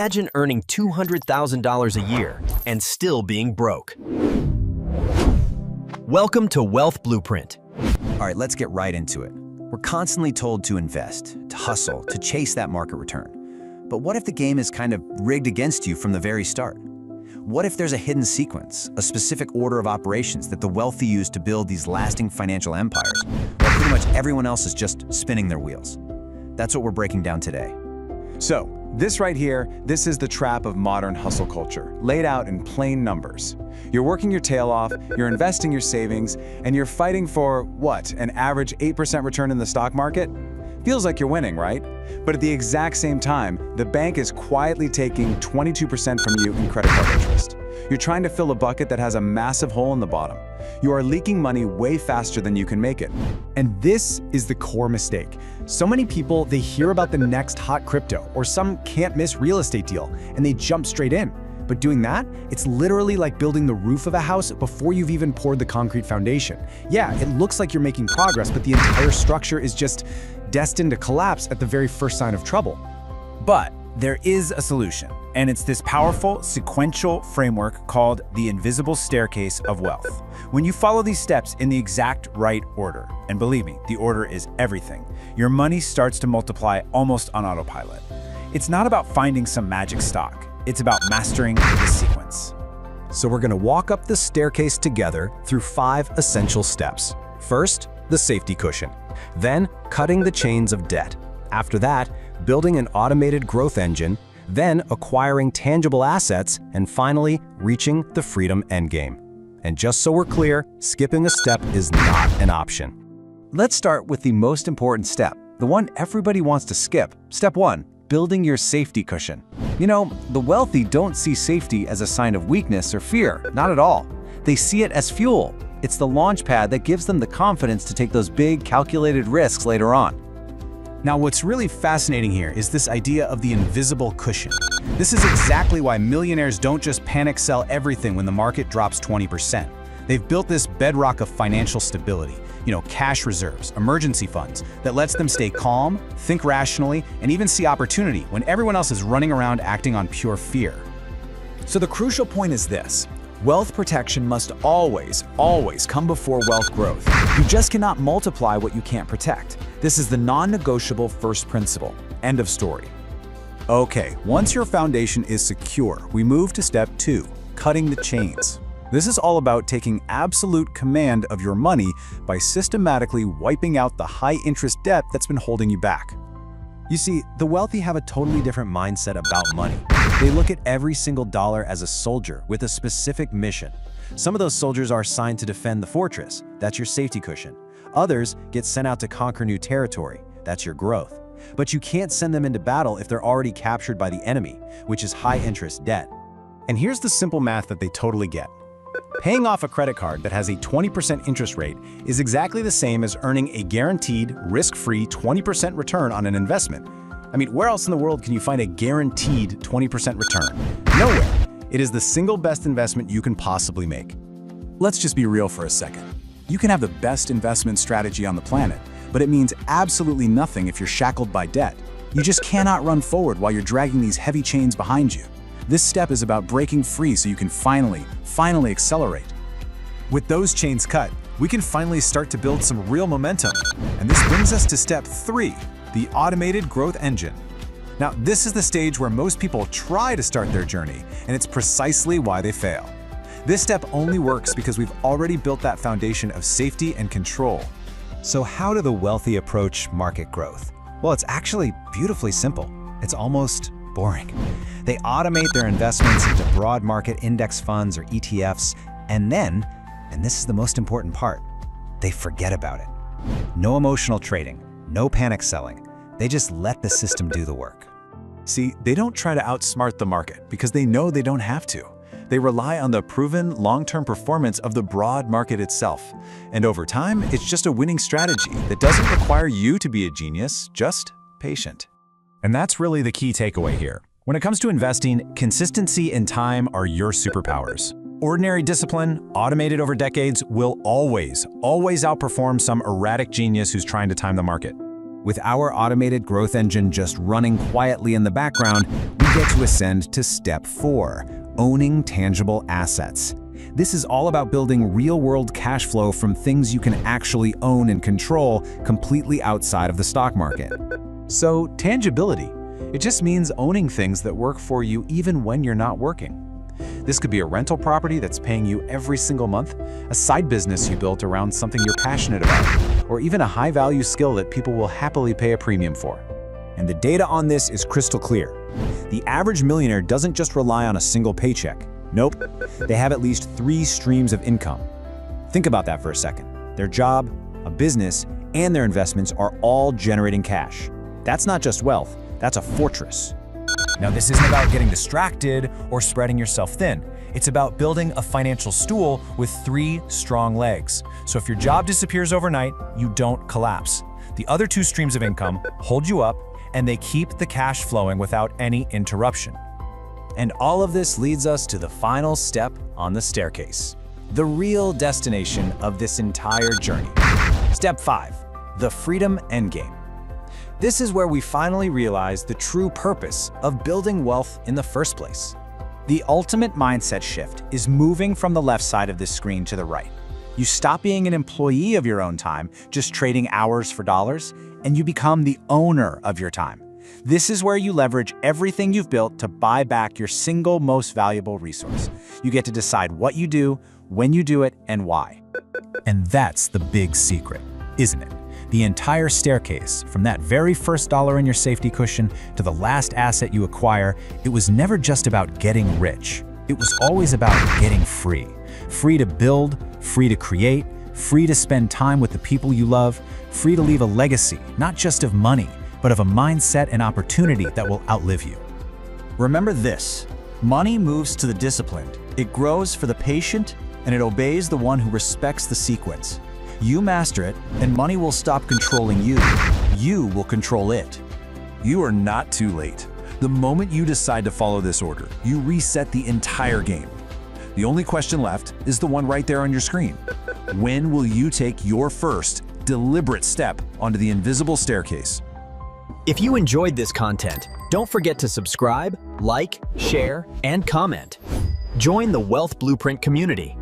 Imagine earning $200,000 a year and still being broke. Welcome to Wealth Blueprint. All right, let's get right into it. We're constantly told to invest, to hustle, to chase that market return. But what if the game is kind of rigged against you from the very start? What if there's a hidden sequence, a specific order of operations that the wealthy use to build these lasting financial empires, while pretty much everyone else is just spinning their wheels? That's what we're breaking down today. So, this right here, this is the trap of modern hustle culture, laid out in plain numbers. You're working your tail off, you're investing your savings, and you're fighting for, what, an average 8% return in the stock market? Feels like you're winning, right? But at the exact same time, the bank is quietly taking 22% from you in credit card interest. You're trying to fill a bucket that has a massive hole in the bottom. You are leaking money way faster than you can make it. And this is the core mistake. So many people, they hear about the next hot crypto or some can't-miss real estate deal, and they jump straight in. But doing that, it's literally like building the roof of a house before you've even poured the concrete foundation. Yeah, it looks like you're making progress, but the entire structure is just destined to collapse at the very first sign of trouble. But there is a solution, and it's this powerful sequential framework called the invisible staircase of wealth. When you follow these steps in the exact right order, and believe me, the order is everything, your money starts to multiply almost on autopilot. It's not about finding some magic stock. It's about mastering the sequence. So we're gonna walk up the staircase together through 5 essential steps. First, the safety cushion. Then, cutting the chains of debt. After that, building an automated growth engine. Then, acquiring tangible assets. And finally, reaching the freedom endgame. And just so we're clear, skipping a step is not an option. Let's start with the most important step, the one everybody wants to skip. Step 1, building your safety cushion. You know, the wealthy don't see safety as a sign of weakness or fear, not at all. They see it as fuel. It's the launch pad that gives them the confidence to take those big, calculated risks later on. Now, what's really fascinating here is this idea of the invisible cushion. This is exactly why millionaires don't just panic sell everything when the market drops 20%. They've built this bedrock of financial stability, cash reserves, emergency funds, that lets them stay calm, think rationally, and even see opportunity when everyone else is running around acting on pure fear. So the crucial point is this. Wealth protection must always come before wealth growth. You just cannot multiply what you can't protect. This is the non-negotiable first principle. End of story. Okay, once your foundation is secure, we move to step 2, cutting the chains. This is all about taking absolute command of your money by systematically wiping out the high-interest debt that's been holding you back. You see, the wealthy have a totally different mindset about money. They look at every single dollar as a soldier with a specific mission. Some of those soldiers are assigned to defend the fortress. That's your safety cushion. Others get sent out to conquer new territory. That's your growth. But you can't send them into battle if they're already captured by the enemy, which is high-interest debt. And here's the simple math that they totally get. Paying off a credit card that has a 20% interest rate is exactly the same as earning a guaranteed, risk-free 20% return on an investment. I mean, where else in the world can you find a guaranteed 20% return? Nowhere. It is the single best investment you can possibly make. Let's just be real for a second. You can have the best investment strategy on the planet, but it means absolutely nothing if you're shackled by debt. You just cannot run forward while you're dragging these heavy chains behind you. This step is about breaking free so you can finally accelerate. With those chains cut, we can finally start to build some real momentum. And this brings us to step 3, the automated growth engine. Now, this is the stage where most people try to start their journey, and it's precisely why they fail. This step only works because we've already built that foundation of safety and control. So how do the wealthy approach market growth? Well, it's actually beautifully simple. It's almost boring. They automate their investments into broad market index funds or ETFs, and then, and this is the most important part, they forget about it. No emotional trading, no panic selling. They just let the system do the work. See, they don't try to outsmart the market because they know they don't have to. They rely on the proven long-term performance of the broad market itself. And over time, it's just a winning strategy that doesn't require you to be a genius, just patient. And that's really the key takeaway here. When it comes to investing, consistency and time are your superpowers. Ordinary discipline, automated over decades, will always outperform some erratic genius who's trying to time the market. With our automated growth engine just running quietly in the background, we get to ascend to step 4, owning tangible assets. This is all about building real-world cash flow from things you can actually own and control completely outside of the stock market. So, tangibility. It just means owning things that work for you even when you're not working. This could be a rental property that's paying you every single month, a side business you built around something you're passionate about, or even a high-value skill that people will happily pay a premium for. And the data on this is crystal clear. The average millionaire doesn't just rely on a single paycheck. Nope, they have at least 3 streams of income. Think about that for a second. Their job, a business, and their investments are all generating cash. That's not just wealth, that's a fortress. Now, this isn't about getting distracted or spreading yourself thin. It's about building a financial stool with 3 strong legs. So if your job disappears overnight, you don't collapse. The other 2 streams of income hold you up, and they keep the cash flowing without any interruption. And all of this leads us to the final step on the staircase, the real destination of this entire journey. Step 5, the freedom endgame. This is where we finally realize the true purpose of building wealth in the first place. The ultimate mindset shift is moving from the left side of this screen to the right. You stop being an employee of your own time, just trading hours for dollars, and you become the owner of your time. This is where you leverage everything you've built to buy back your single most valuable resource. You get to decide what you do, when you do it, and why. And that's the big secret, isn't it? The entire staircase, from that very first dollar in your safety cushion to the last asset you acquire, it was never just about getting rich. It was always about getting free. Free to build, free to create, free to spend time with the people you love, free to leave a legacy, not just of money, but of a mindset and opportunity that will outlive you. Remember this: money moves to the disciplined, it grows for the patient, and it obeys the one who respects the sequence. You master it, and money will stop controlling you. You will control it. You are not too late. The moment you decide to follow this order, you reset the entire game. The only question left is the one right there on your screen. When will you take your first, deliberate step onto the invisible staircase? If you enjoyed this content, don't forget to subscribe, like, share, and comment. Join the Wealth Blueprint community.